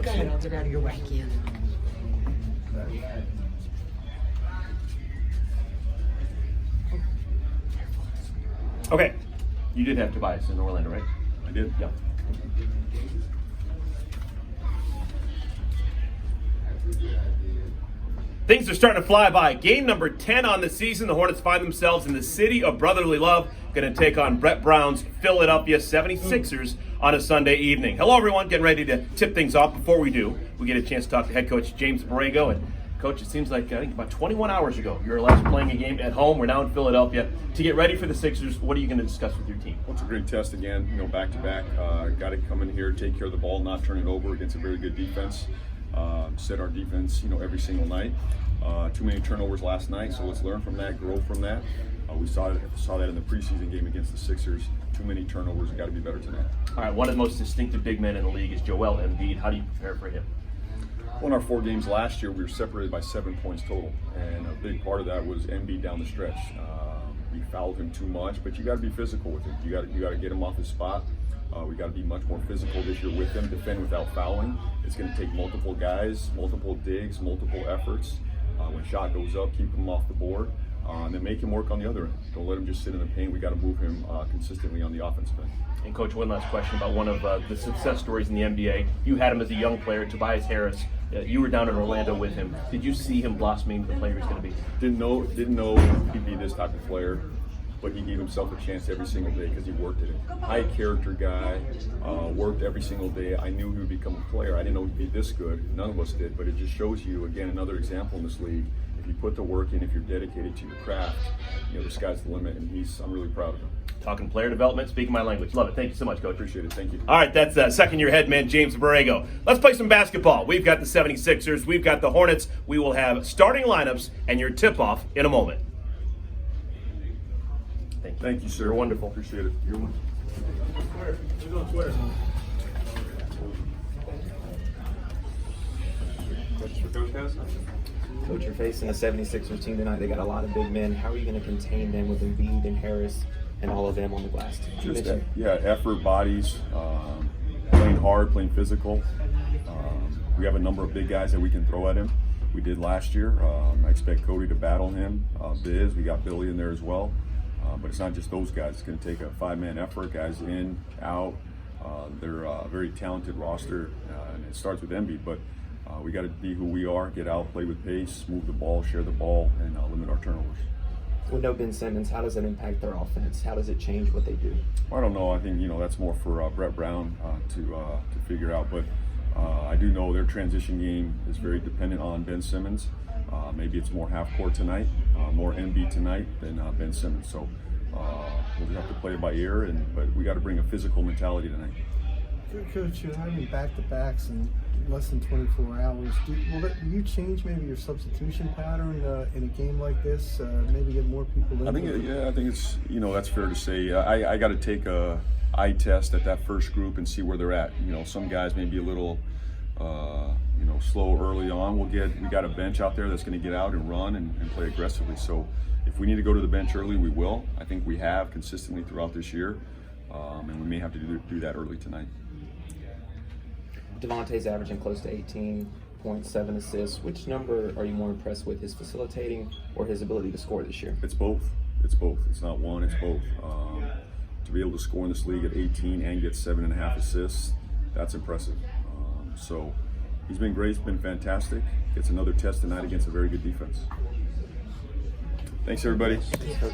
Go ahead, I'll get out of your way. Okay, you did have Tobias in Orlando, right? I did. Yeah. Things are starting to fly by. Game number 10 on the season. The Hornets find themselves in the city of brotherly love. Going to take on Brett Brown's Philadelphia 76ers on a Sunday evening. Hello, everyone. Getting ready to tip things off. Before we do, we get a chance to talk to head coach James Borrego. And Coach, it seems like I think about 21 hours ago, you were last playing a game at home. We're now in Philadelphia. To get ready for the Sixers, what are you going to discuss with your team? Well, it's a great test again, back to back. Got to come in here, take care of the ball, not turn it over against a very good defense. Set our defense, every single night. Too many turnovers last night, so let's learn from that, grow from that. We saw that in the preseason game against the Sixers. Too many turnovers, got to be better tonight. All right, one of the most distinctive big men in the league is Joel Embiid. How do you prepare for him? Well, in our 4 games last year, we were separated by 7 points total, and a big part of that was Embiid down the stretch. We fouled him too much, but you got to be physical with him. You got to get him off his spot. We got to be much more physical this year with him, defend without fouling. It's going to take multiple guys, multiple digs, multiple efforts. When shot goes up, keep him off the board, and then make him work on the other end. Don't let him just sit in the paint. We got to move him consistently on the offensive end. And Coach, one last question about one of the success stories in the NBA. You had him as a young player, Tobias Harris. You were down in Orlando with him. Did you see him blossoming into the player he's going to be? Didn't know he'd be this type of player, but he gave himself a chance every single day because he worked at it. High character guy, worked every single day. I knew he would become a player. I didn't know he'd be this good. None of us did, but it just shows you, again, another example in this league. If you put the work in, if you're dedicated to your craft, the sky's the limit, and I'm really proud of him. Talking player development, speaking my language. Love it. Thank you so much, Coach. Appreciate it. Thank you. All right, that's second-year head man James Borrego. Let's play some basketball. We've got the 76ers. We've got the Hornets. We will have starting lineups and your tip-off in a moment. Thank you, sir. You're wonderful. Appreciate it. You're wonderful. Coach, you're facing a 76ers team tonight. They got a lot of big men. How are you going to contain them with Embiid and Harris and all of them on the glass? Just that, effort, bodies, playing hard, playing physical. We have a number of big guys that we can throw at him. We did last year. I expect Cody to battle him. Biz, we got Billy in there as well. But it's not just those guys. It's going to take a 5-man effort, guys in, out. They're a very talented roster, and it starts with Embiid. But we got to be who we are, get out, play with pace, move the ball, share the ball, and limit our turnovers. With no Ben Simmons, how does that impact their offense? How does it change what they do? I don't know. I think that's more for Brett Brown to figure out. But I do know their transition game is very dependent on Ben Simmons. Maybe it's more half court tonight, more Embiid tonight than Ben Simmons. So we'll just have to play it by ear. But we got to bring a physical mentality tonight. Coach, you're having back-to-backs in less than 24 hours. Will you change maybe your substitution pattern in a game like this? Maybe get more people in? I think it's that's fair to say. I got to take a eye test at that first group and see where they're at. Some guys may be a little slow early on. We got a bench out there that's going to get out and run and play aggressively. So if we need to go to the bench early, we will. I think we have consistently throughout this year, and we may have to do that early tonight. Devontae's averaging close to 18.7 assists. Which number are you more impressed with, his facilitating or his ability to score this year? It's both. It's not one, it's both. To be able to score in this league at 18 and get 7.5 assists, that's impressive. So he's been great, he's been fantastic. Gets another test tonight against a very good defense. Thanks, everybody. Thanks, Coach.